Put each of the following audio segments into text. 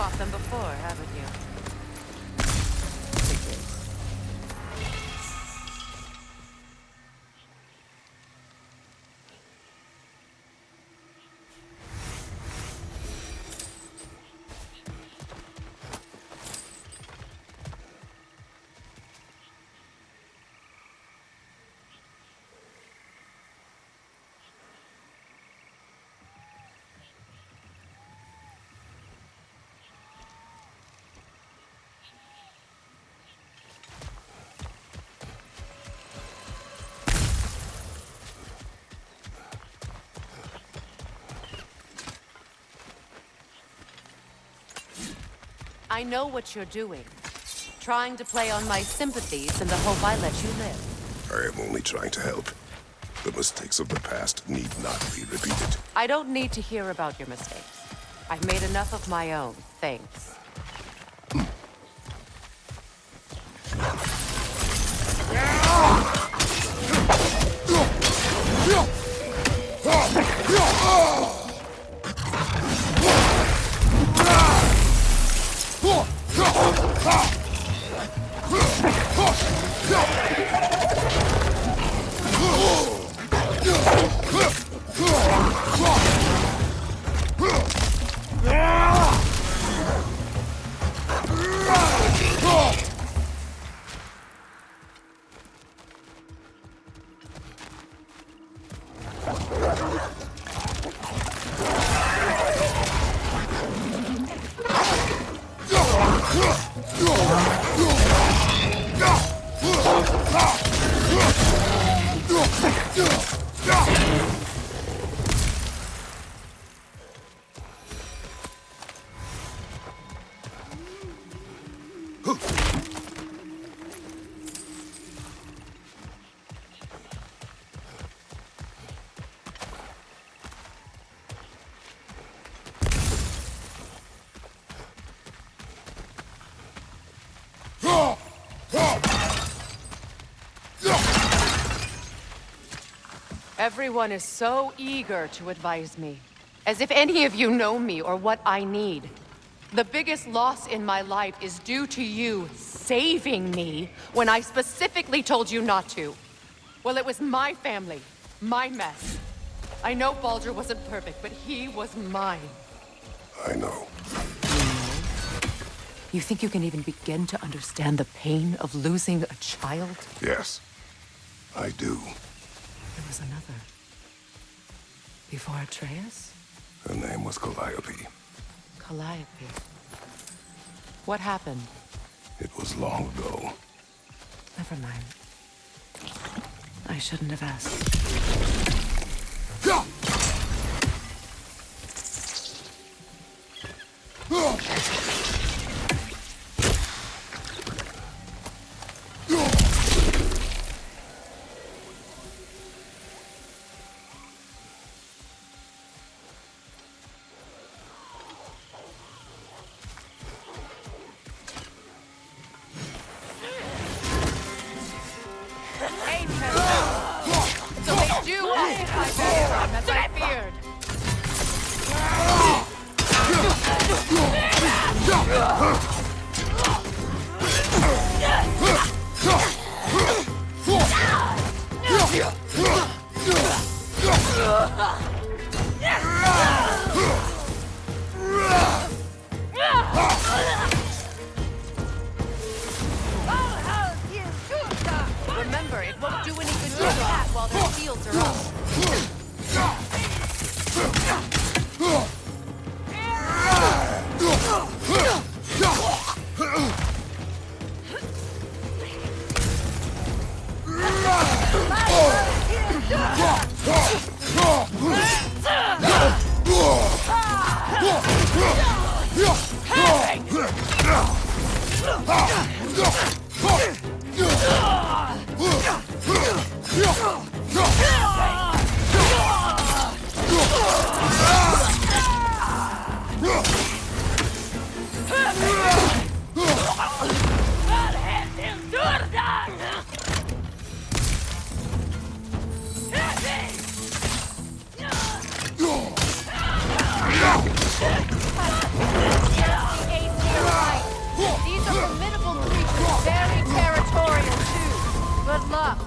Fought them before, haven't you? I know what you're doing. Trying to play on my sympathies in the hope I let you live. I am only trying to help. The mistakes of the past need not be repeated. I don't need to hear about your mistakes. I've made enough of my own, thanks. Everyone is so eager to advise me, as if any of you know me or what I need. The biggest loss in my life is due to you saving me when I specifically told you not to. Well, it was my family, my mess. I know Baldur wasn't perfect, but he was mine. I know. You think you can even begin to understand the pain of losing a child? Yes, I do. There was another. Before Atreus? Her name was Calliope. Calliope. What happened? It was long ago. Never mind. I shouldn't have asked. So they do occupy my These are formidable creatures, very territorial too. Good luck.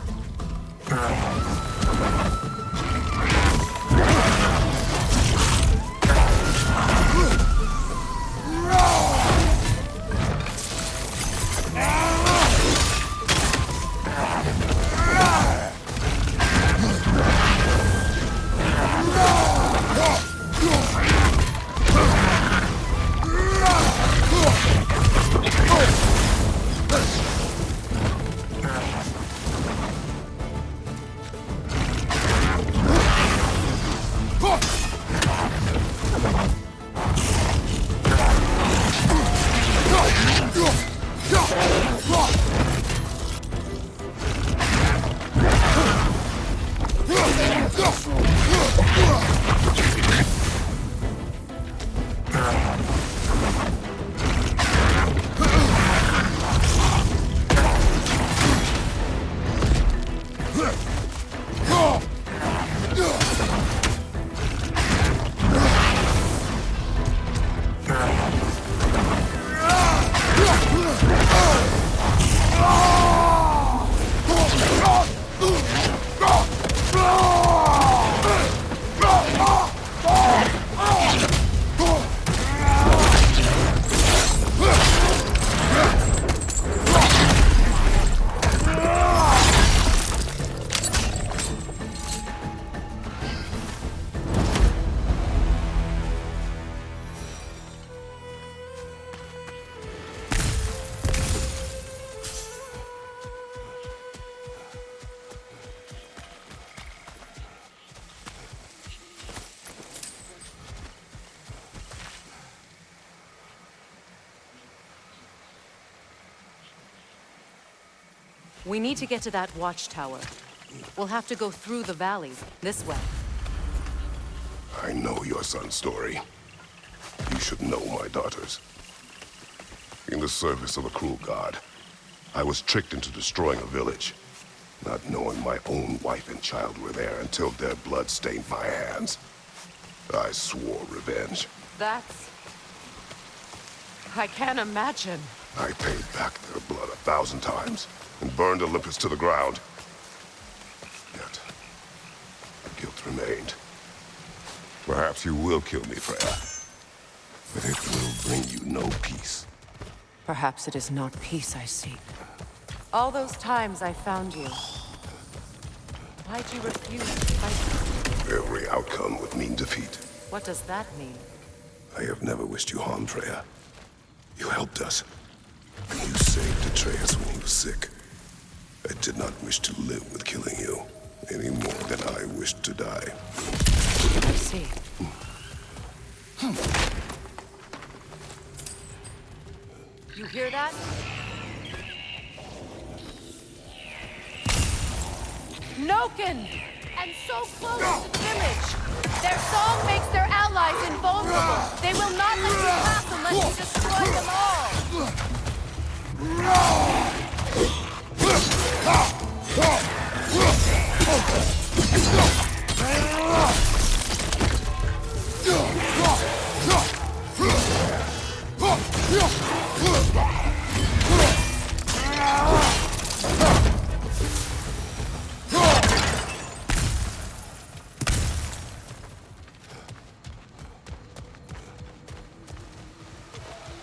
We need to get to that watchtower. We'll have to go through the valley, this way. I know your son's story. You should know my daughter's. In the service of a cruel god, I was tricked into destroying a village, not knowing my own wife and child were there until their blood stained my hands. I swore revenge. That's... I can't imagine. I paid back their blood 1,000 times and burned Olympus to the ground. Yet, guilt remained. Perhaps you will kill me, Freya, but it will bring you no peace. Perhaps it is not peace I seek. All those times I found you, why'd you refuse to fight me? Every outcome would mean defeat. What does that mean? I have never wished you harm, Freya. You helped us. You saved Atreus when he was sick. I did not wish to live with killing you, any more than I wished to die. I see. You hear that? Noken! And so close to the village! Their song makes their allies invulnerable! They will not let you pass unless you destroy them all!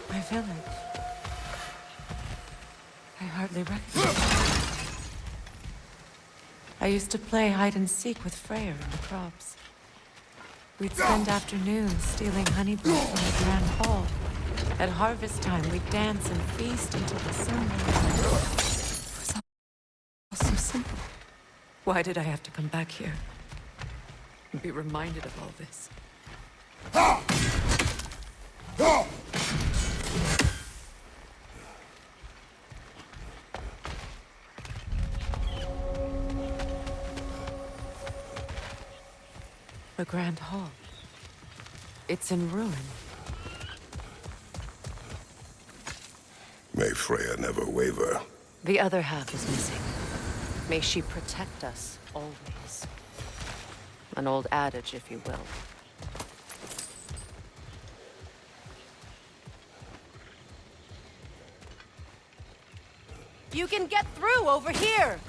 My village. I hardly recognize it. I used to play hide and seek with Freyr in the crops. We'd spend afternoons stealing honey bread from the grand hall. At harvest time, we'd dance and feast until the sun rose. It was all so simple. Why did I have to come back here and be reminded of all this? Grand Hall. It's in ruin. May Freya never waver. The other half is missing. May she protect us, always. An old adage, if you will. You can get through over here!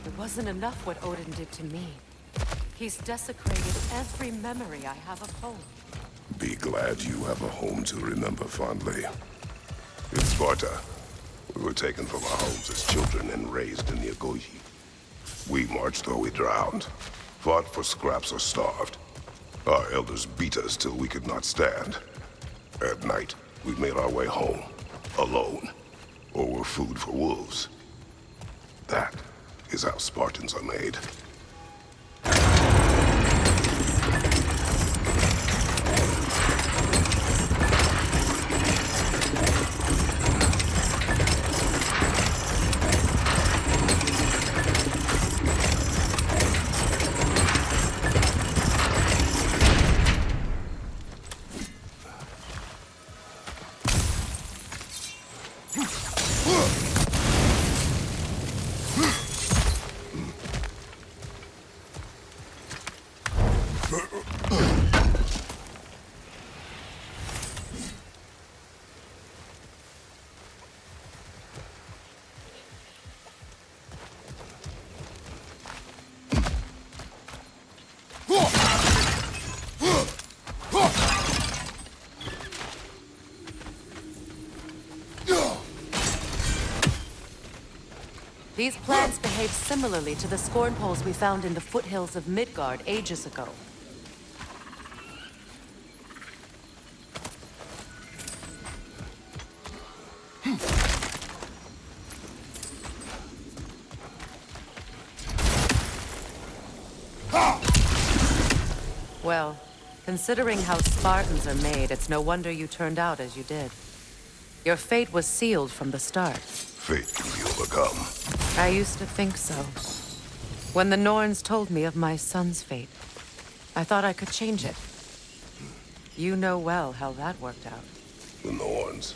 It wasn't enough what Odin did to me. He's desecrated every memory I have of home. Be glad you have a home to remember fondly. In Sparta, we were taken from our homes as children and raised in the Agogi. We marched or we drowned, fought for scraps or starved. Our elders beat us till we could not stand. At night, we made our way home, alone, or were food for wolves. That is how Spartans are made. These plants behave similarly to the scorn poles we found in the foothills of Midgard ages ago. Well, considering how Spartans are made, it's no wonder you turned out as you did. Your fate was sealed from the start. Fate can be overcome. I used to think so. When the Norns told me of my son's fate, I thought I could change it. You know well how that worked out. The Norns.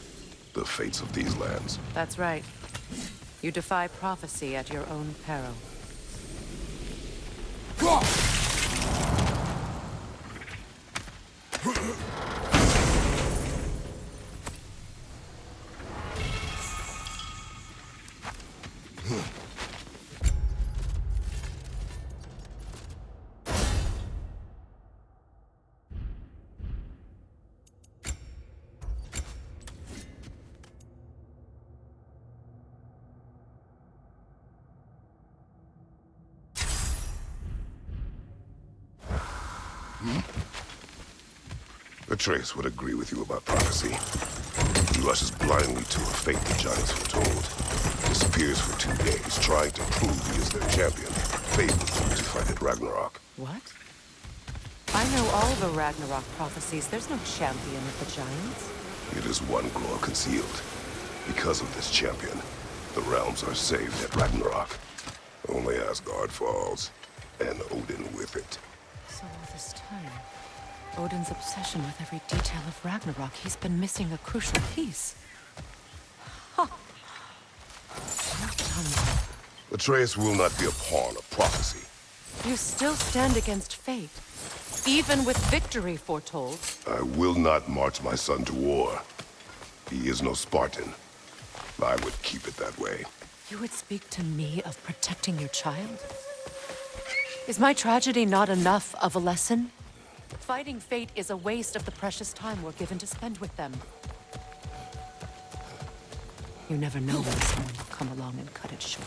The fates of these lands. That's right. You defy prophecy at your own peril. Atreus would agree with you about prophecy. He rushes blindly to a fate the giants foretold. Disappears for 2 days, trying to prove he is their champion. Fabled to fight at Ragnarok. What? I know all the Ragnarok prophecies. There's no champion of the giants. It is one glow concealed. Because of this champion, the realms are saved at Ragnarok. Only Asgard falls, and Odin with it. So all this time, Odin's obsession with every detail of Ragnarok, he's been missing a crucial piece. Huh. Well done. Atreus will not be a pawn of prophecy. You still stand against fate, even with victory foretold. I will not march my son to war. He is no Spartan. I would keep it that way. You would speak to me of protecting your child? Is my tragedy not enough of a lesson? Fighting fate is a waste of the precious time we're given to spend with them. You never know when someone will come along and cut it short.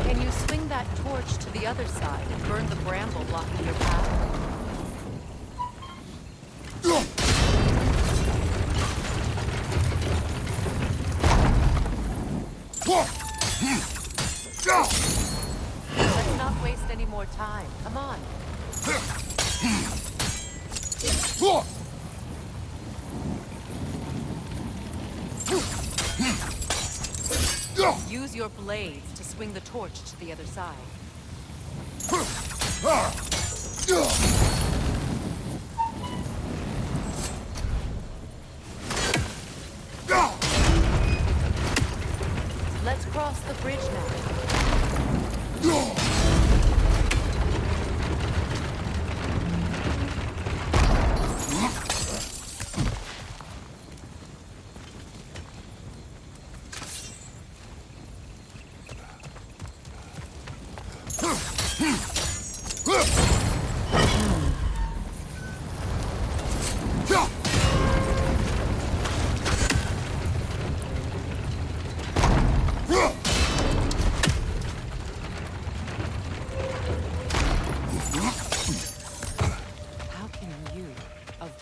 Can you swing that torch to the other side and burn the bramble blocking your path? Let's not waste any more time. Come on. Use your blades to swing the torch to the other side. Let's cross the bridge now.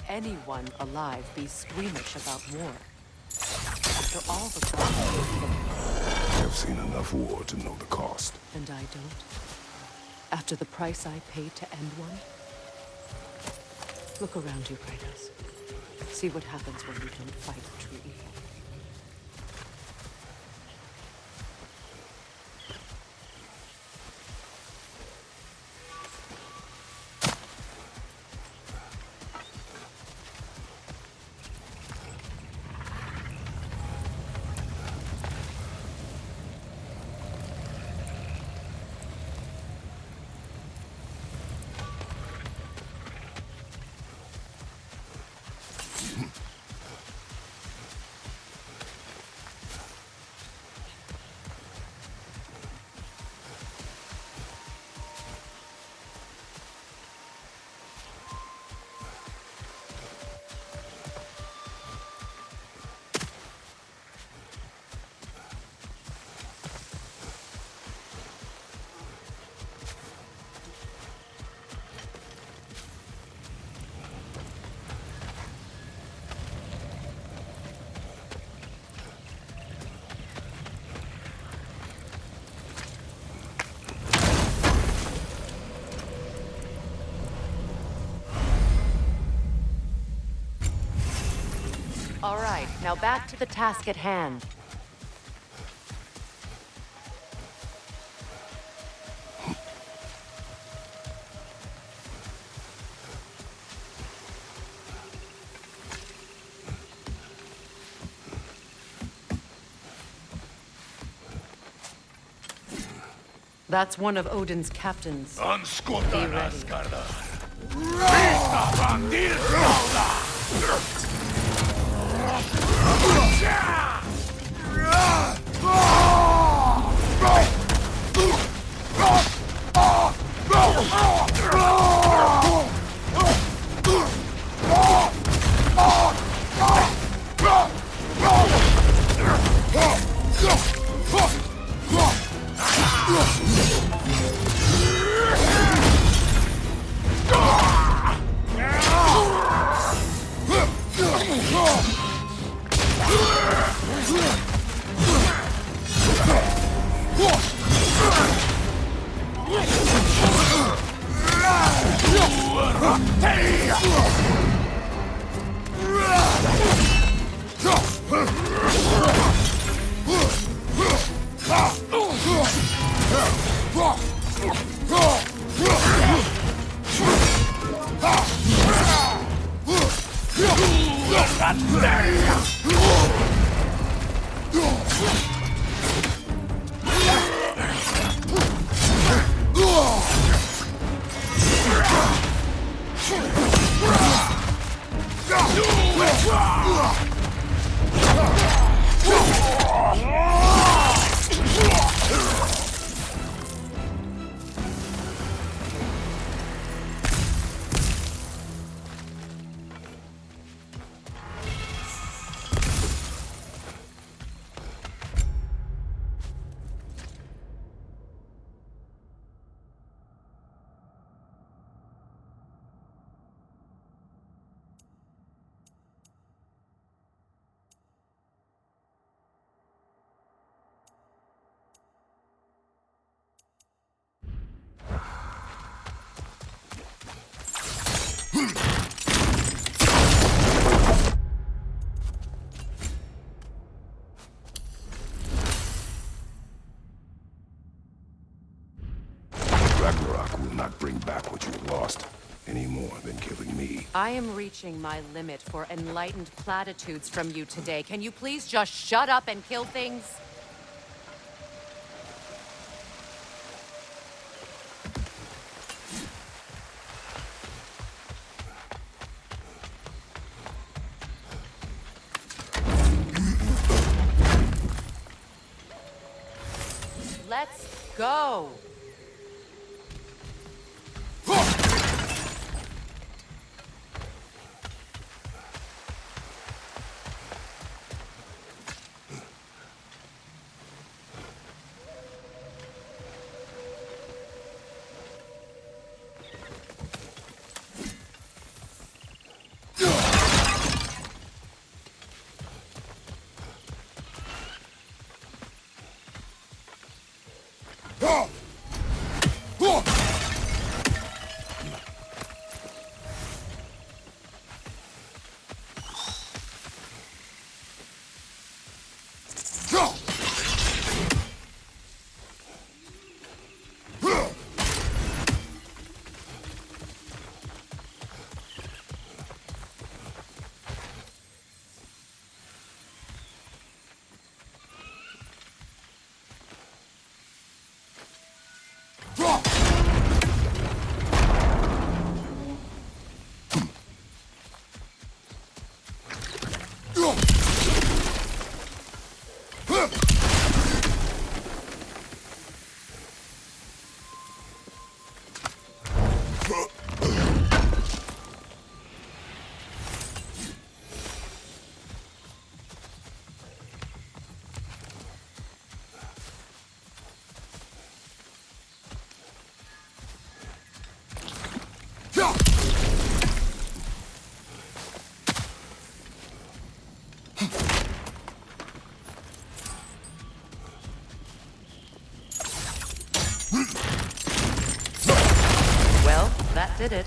Anyone alive be squeamish about war? After all the I have seen enough war to know the cost. And I don't? After the price I paid to end one? Look around you, Kratos. See what happens when you don't fight true evil. Now back to the task at hand. That's one of Odin's captains. Be ready. Ragnarok will not bring back what you lost, any more than killing me. I am reaching my limit for enlightened platitudes from you today. Can you please just shut up and kill things? Let's go! Well, that did it.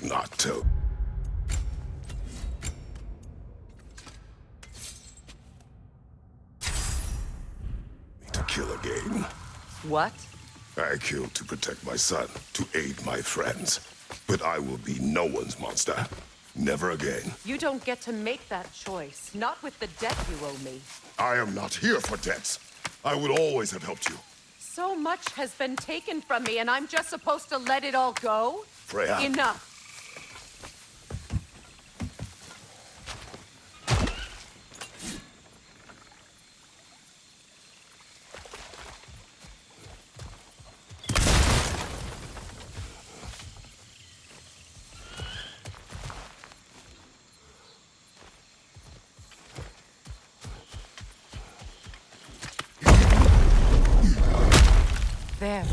not tell. To kill again. What? I killed to protect my son, to aid my friends. But I will be no one's monster. Never again. You don't get to make that choice. Not with the debt you owe me. I am not here for debts. I would always have helped you. So much has been taken from me, and I'm just supposed to let it all go? Freya. Enough. There.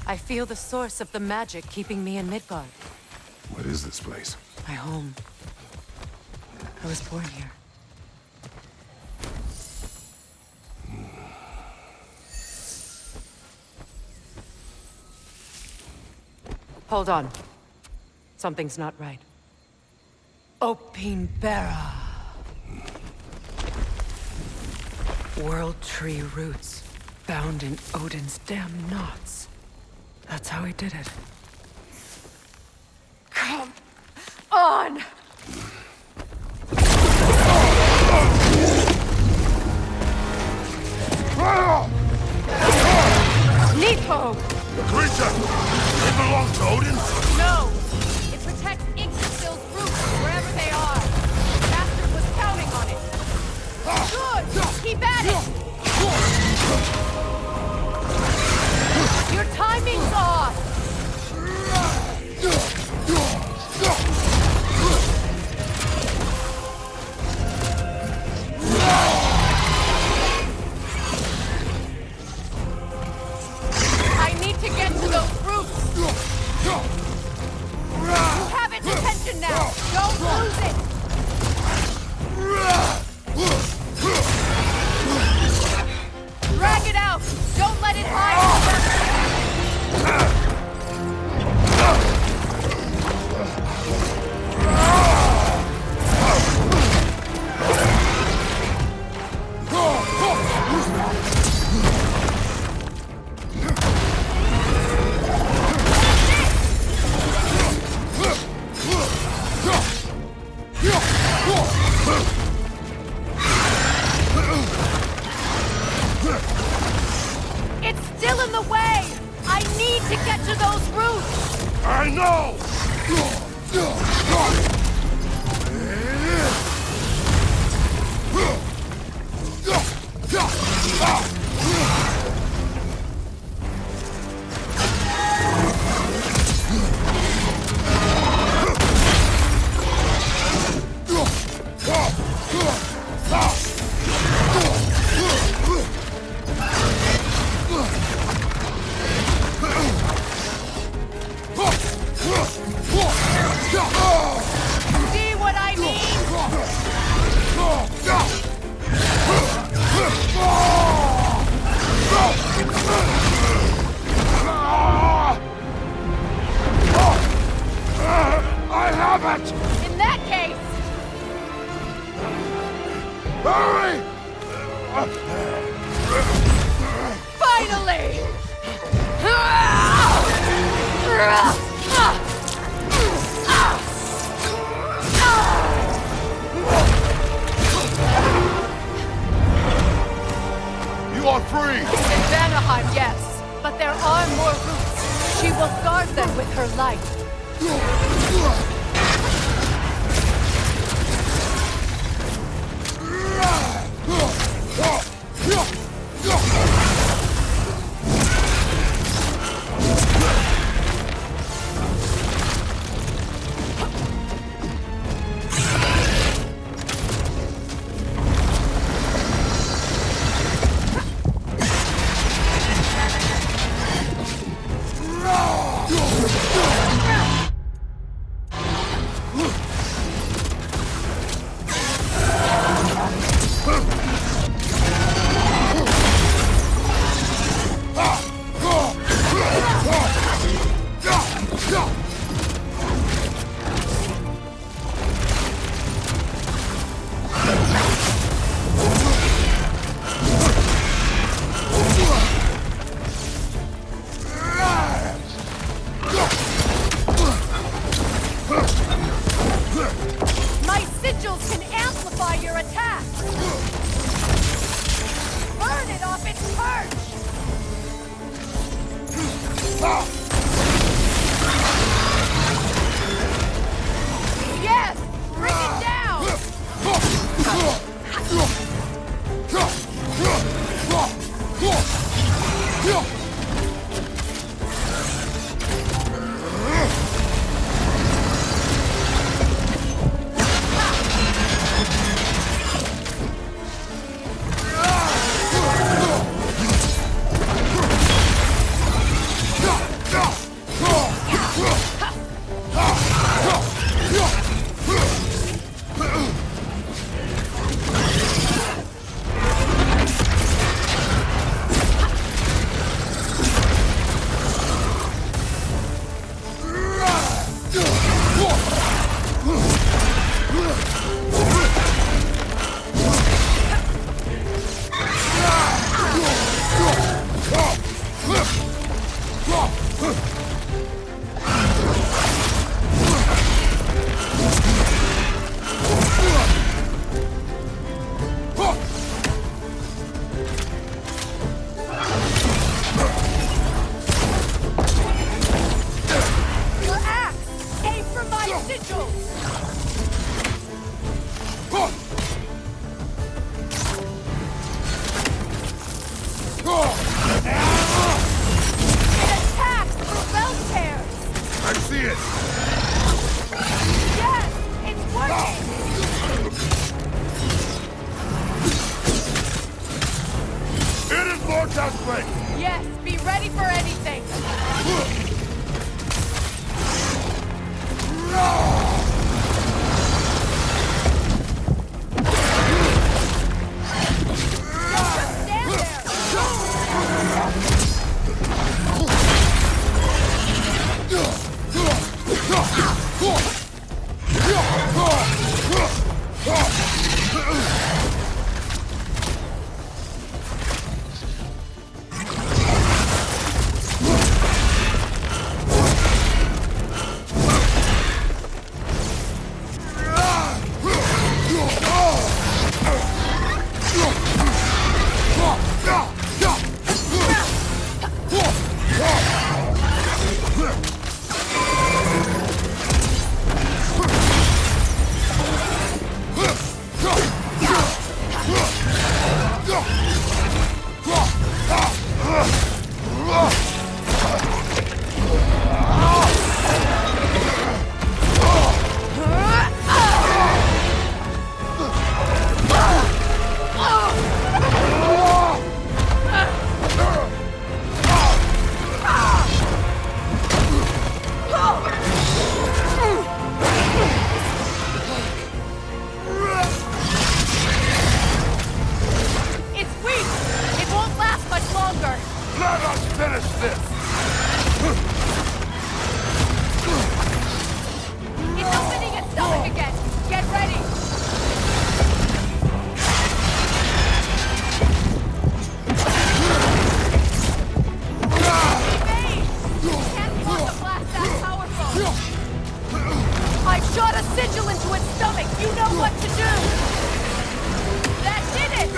I feel the source of the magic keeping me in Midgard. What is this place? My home. I was born here. Hold on. Something's not right. Opinbera. World Tree roots. Bound in Odin's damn knots. That's how he did it. Come on! Nico! The creature! It belongs to Odin? No! It protects Yggdrasil's roots wherever they are. The bastard was counting on it. Good! Keep at it! Your timing's off! I need to get to those roots! You have its attention now! Don't lose it! Drag it out! Don't let it hide! It's still in the way! I need to get to those roots! I know! See what I I have it! In that case, Hurry! finally! You are free! In Vanaheim, yes. But there are more roots. She will guard them with her life. sigils! It attacks through belt tears! I see it! Yes! It's working! It is Morta's way! Yes, be ready for anything! Just stand Let us finish this! It's opening its stomach again! Get ready! Evade! Can't block a blast that powerful! I shot a sigil into its stomach! You know what to do! That did it!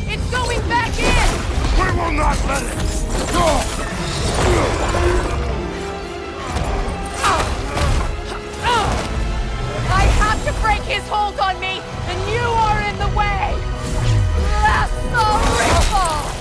It's going back in! We will not let it! I have to break his hold on me, and you are in the way! That's the ripple!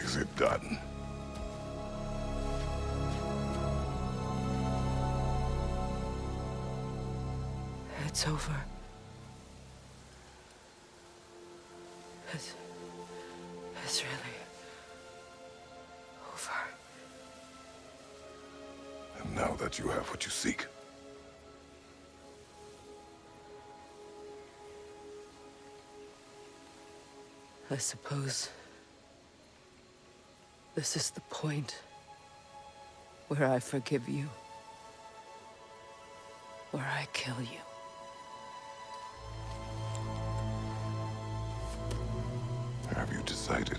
Is it done? It's over. It's really now that you have what you seek. I suppose this is the point where I forgive you, where I kill you. Have you decided?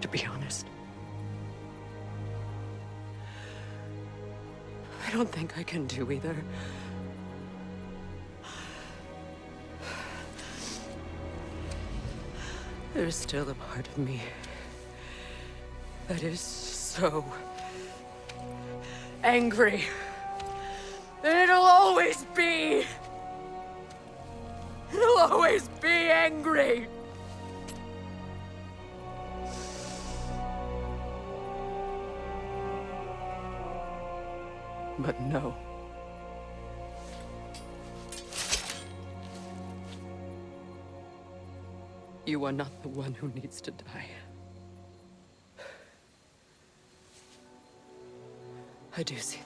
To be honest, I don't think I can do either. There's still a part of me that is so angry. And it'll always be. It'll always be angry. But no. You are not the one who needs to die. I do see that.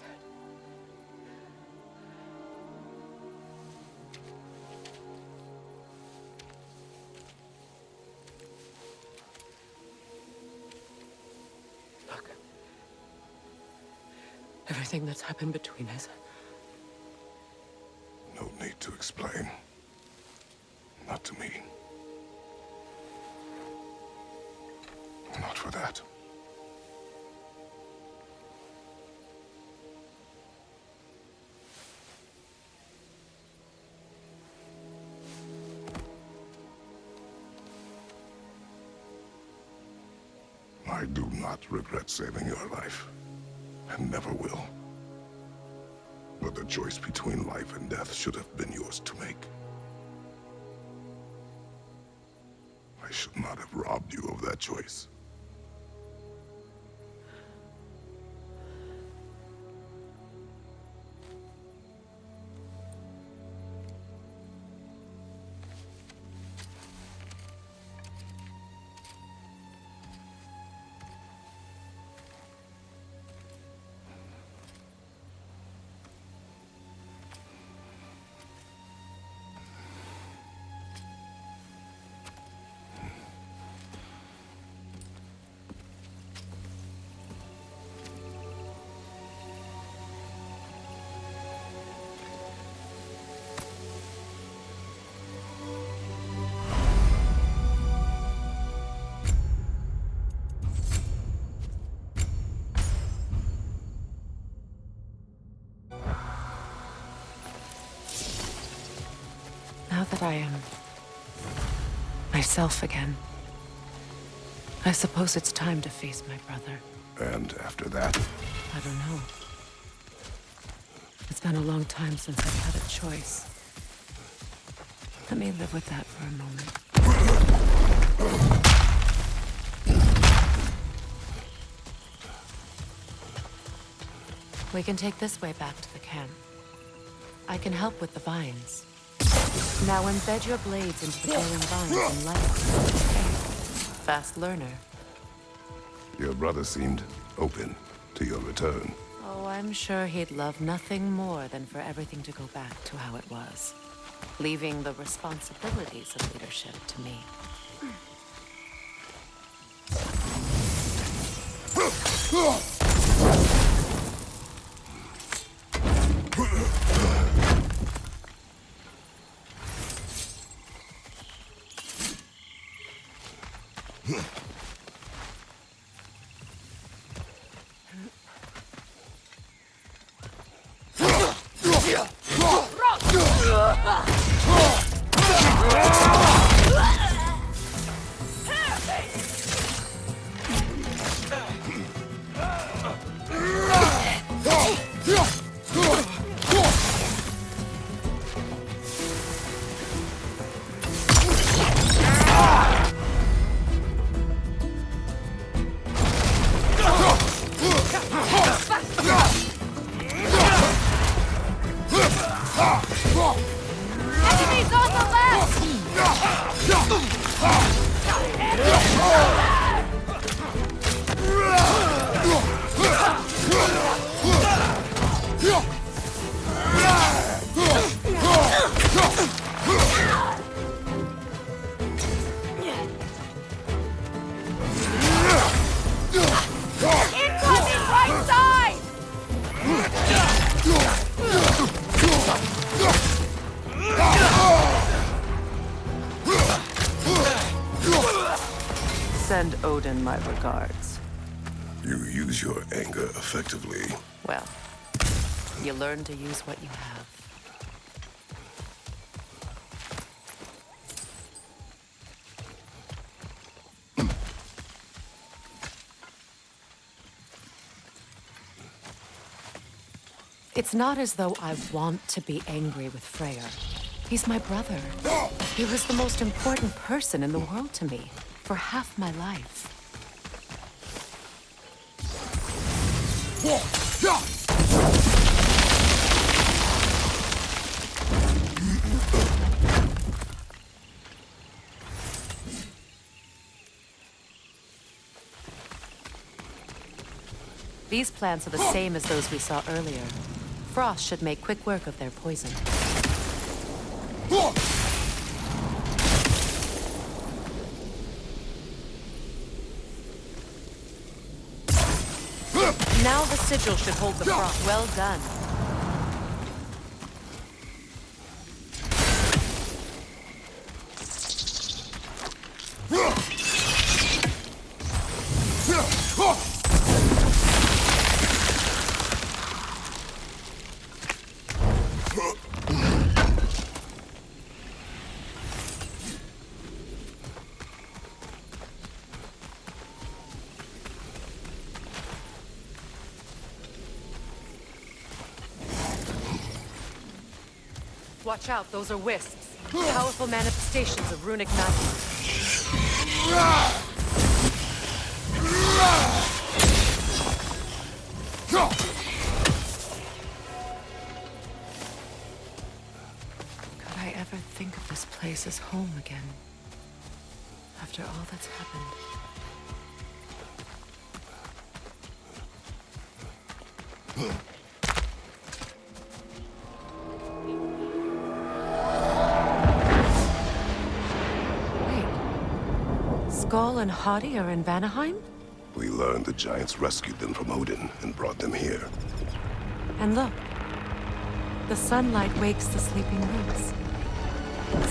Look. Everything that's happened between us. No need to explain. Not to me. Not for that. I do not regret saving your life, and never will. But the choice between life and death should have been yours to make. I should not have robbed you of that choice. Now that I am myself again, I suppose it's time to face my brother. And after that? I don't know. It's been a long time since I've had a choice. Let me live with that for a moment. We can take this way back to the camp. I can help with the vines. Now embed your blades into the growing vines and light. Okay. Fast learner. Your brother seemed open to your return. Oh, I'm sure he'd love nothing more than for everything to go back to how it was, leaving the responsibilities of leadership to me. Incoming right side! Send Odin my regards. You use your anger effectively. Well, you learn to use what you have. It's not as though I want to be angry with Freyr. He's my brother. He was the most important person in the world to me for half my life. These plants are the same as those we saw earlier. Frost should make quick work of their poison. Now the sigil should hold the frost. Well done. Watch out, those are wisps. Powerful manifestations of runic magic. Could I ever think of this place as home again? After all that's happened. Skoll and Hati are in Vanaheim? We learned the giants rescued them from Odin and brought them here. And look, the sunlight wakes the sleeping roots.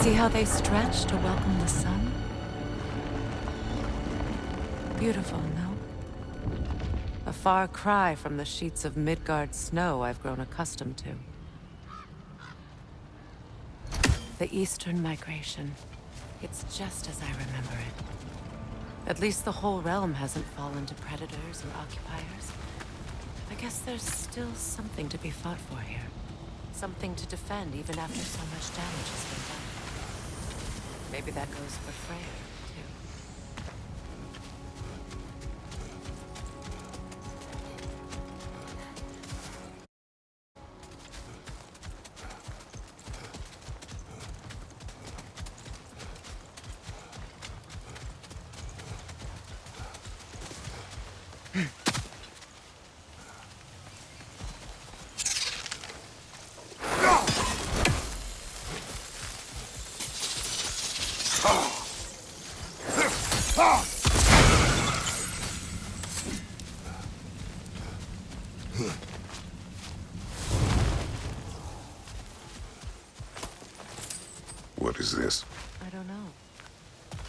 See how they stretch to welcome the sun? Beautiful, no? A far cry from the sheets of Midgard snow I've grown accustomed to. The Eastern migration. It's just as I remember it. At least the whole realm hasn't fallen to predators and occupiers. I guess there's still something to be fought for here. Something to defend even after so much damage has been done. Maybe that goes for Freyr, too. What is this? I don't know.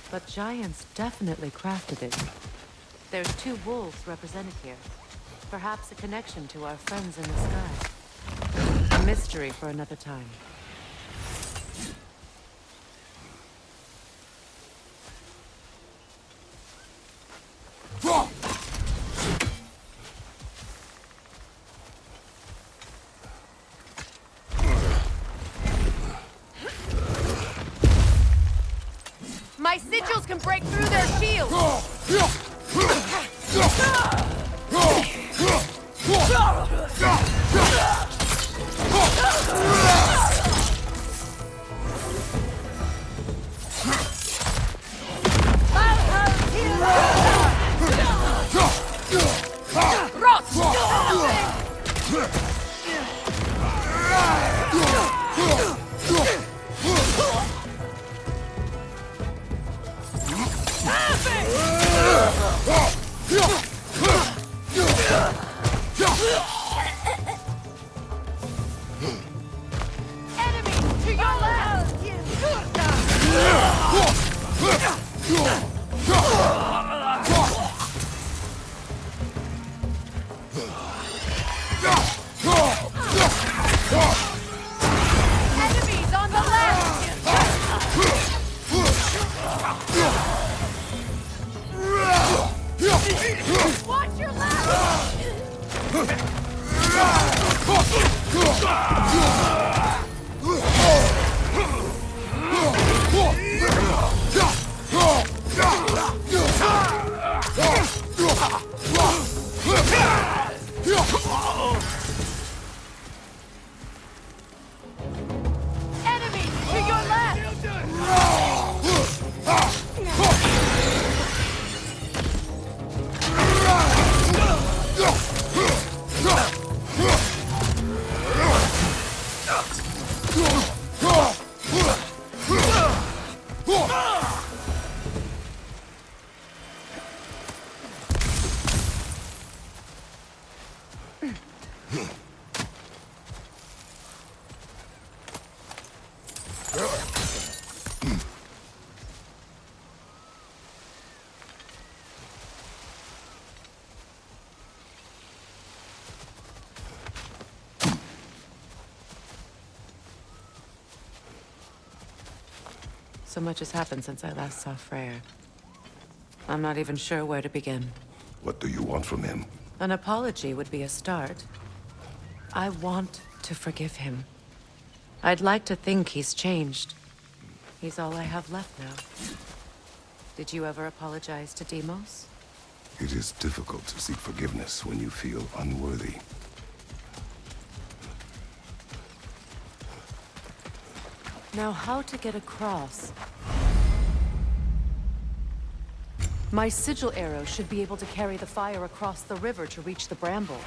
But giants definitely crafted it. There's two wolves represented here. Perhaps a connection to our friends in the sky. A mystery for another time. My sigils can break through their shields! Enemy to your left! Enemies on the left! Watch your left! Enemy to your left! So much has happened since I last saw Freyr. I'm not even sure where to begin. What do you want from him? An apology would be a start. I want to forgive him. I'd like to think he's changed. He's all I have left now. Did you ever apologize to Deimos? It is difficult to seek forgiveness when you feel unworthy. Now, how to get across? My sigil arrow should be able to carry the fire across the river to reach the bramble.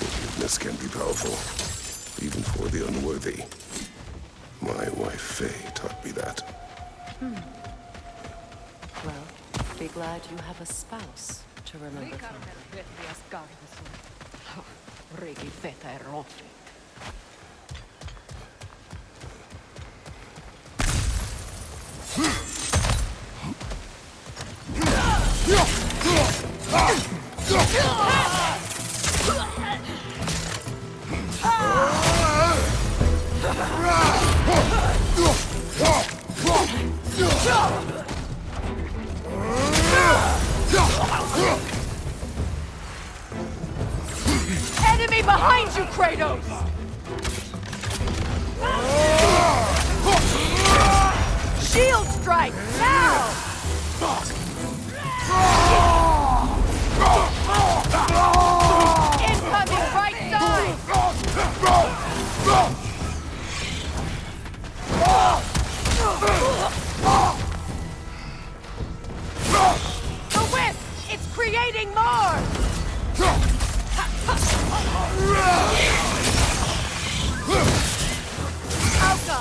Forgiveness can be powerful, even for the unworthy. My wife Faye taught me that. Well, be glad you have a spouse to remember from. Enemy behind you, Kratos! Shield strike, now! Incoming right side! The whip! It's creating more! Alka!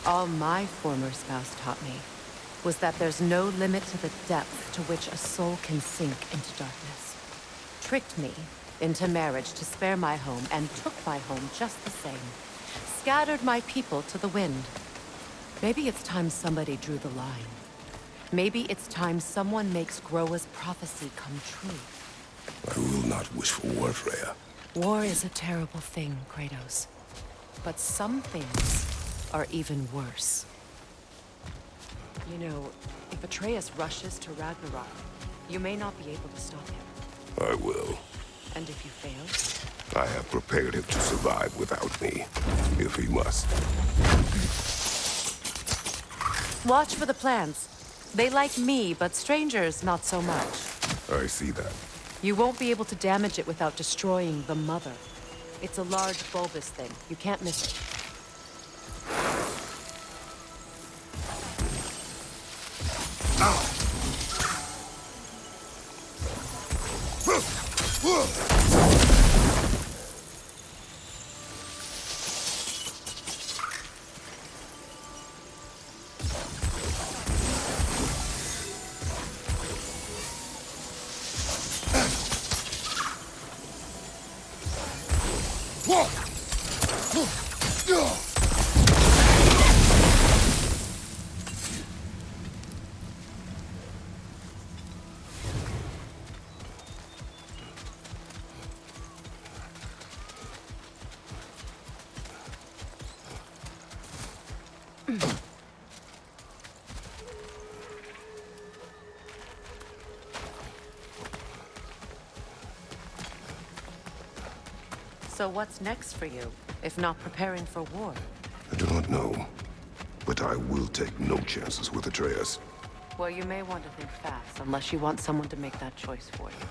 All my former spouse taught me was that there's no limit to the depth to which a soul can sink into darkness. Tricked me into marriage to spare my home and took my home just the same. Scattered my people to the wind. Maybe it's time somebody drew the line. Maybe it's time someone makes Groa's prophecy come true. I will not wish for war, Freya. War is a terrible thing, Kratos. But some things are even worse. You know, if Atreus rushes to Ragnarok, you may not be able to stop him. I will. And if you fail? I have prepared him to survive without me, if he must. Watch for the plants. They like me, but strangers not so much. I see that. You won't be able to damage it without destroying the mother. It's a large bulbous thing. You can't miss it. So what's next for you, if not preparing for war? I do not know, but I will take no chances with Atreus. Well, you may want to think fast, unless you want someone to make that choice for you.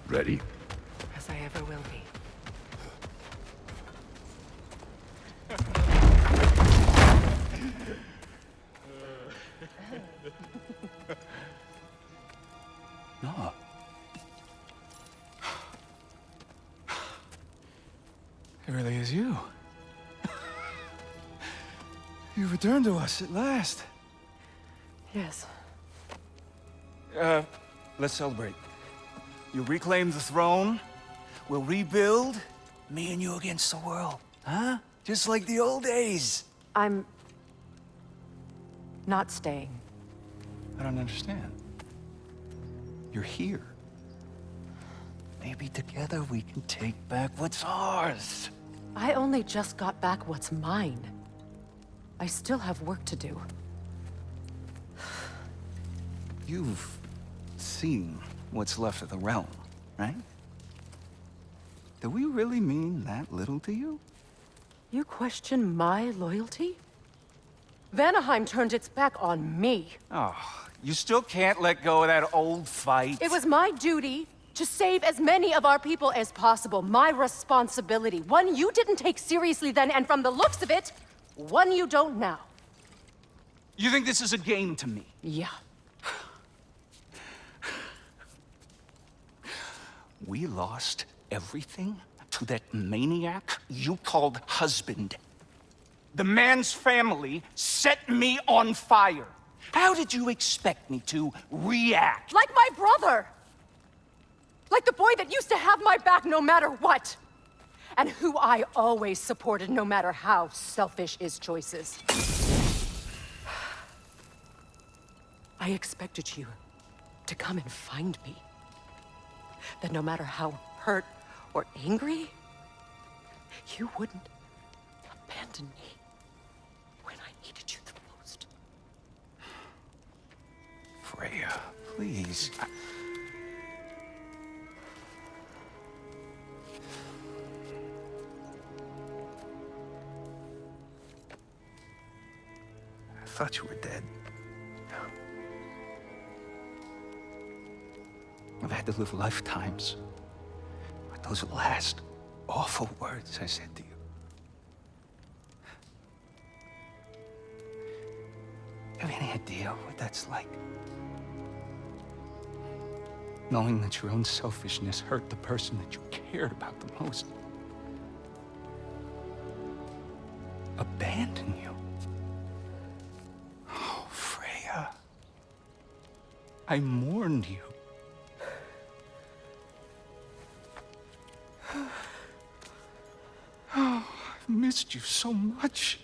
Ready? As I ever will be. No. It really is you. You returned to us at last. Yes. Let's celebrate. You reclaim the throne. We'll rebuild. Me and you against the world. Huh? Just like the old days. I'm... not staying. I don't understand. You're here. Maybe together we can take back what's ours. I only just got back what's mine. I still have work to do. You've seen what's left of the realm, right? Do we really mean that little to you? You question my loyalty? Vanaheim turned its back on me. Oh, you still can't let go of that old fight. It was my duty to save as many of our people as possible. My responsibility. One you didn't take seriously then, and from the looks of it, one you don't now. You think this is a game to me? Yeah. We lost everything to that maniac you called husband. The man's family set me on fire. How did you expect me to react? Like my brother! Like the boy that used to have my back no matter what! And who I always supported no matter how selfish his choices. I expected you to come and find me. That no matter how hurt or angry, you wouldn't abandon me when I needed you the most. Freya, please. I thought you were dead. I've had to live lifetimes with those last awful words I said to you. Have any idea what that's like? Knowing that your own selfishness hurt the person that you cared about the most. Abandon you. Oh, Freya. I mourned you. Oh, I've missed you so much.